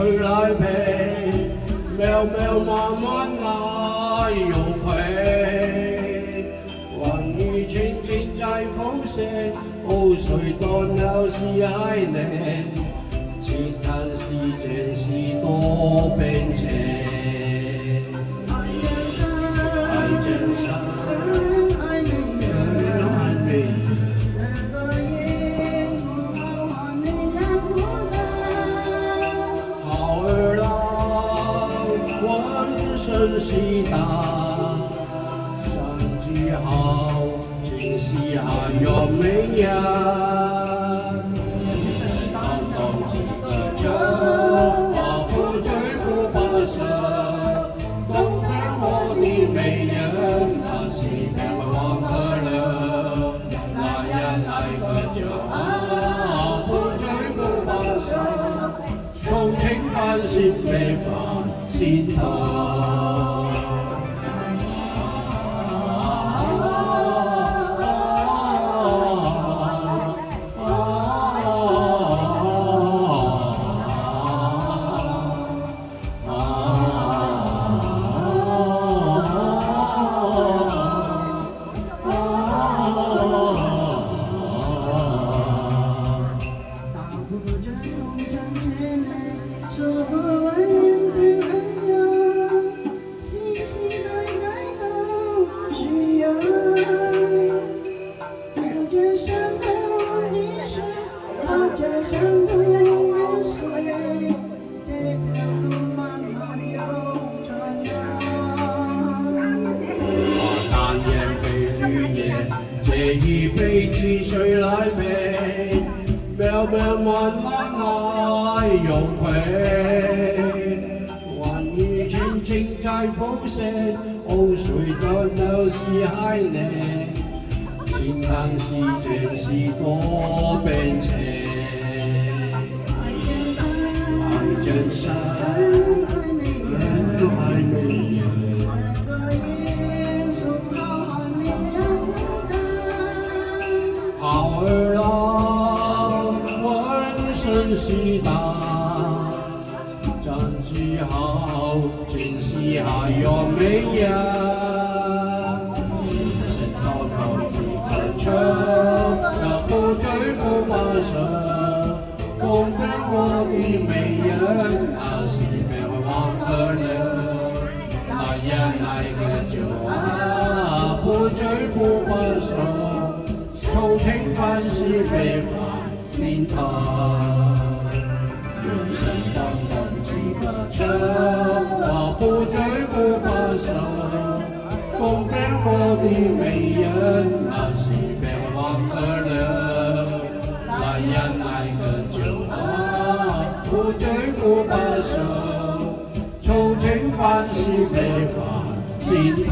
谁来陪？渺渺茫茫哪有愧？望你轻轻在风声，哦，谁多了是爱你？轻叹世间事多变迁。爱真深，爱美人。好儿郎，浑身是胆，成绩好，今夕还有美人。不追不放手，东边我的美人，那西边望河流，那样来个就好，不追不放手，从情繁心没放心头。这一杯酒谁来陪？渺渺茫茫爱有愧。望你轻轻在风声，哦，谁断了是爱你？轻叹世间事多变迁。爱真深，爱美人。好儿郎，浑身是胆，战绩好，今夕还有美人。身高高几个球，要不追不放手。东边我的美人，那西边望河流，那样来个就啊，不追不放手。从情繁事没放心头，人生短短几个秋，我不追不放手。东边我的美人，那西边望河流，那样来个就好，不追不放手。从情繁事没放心头。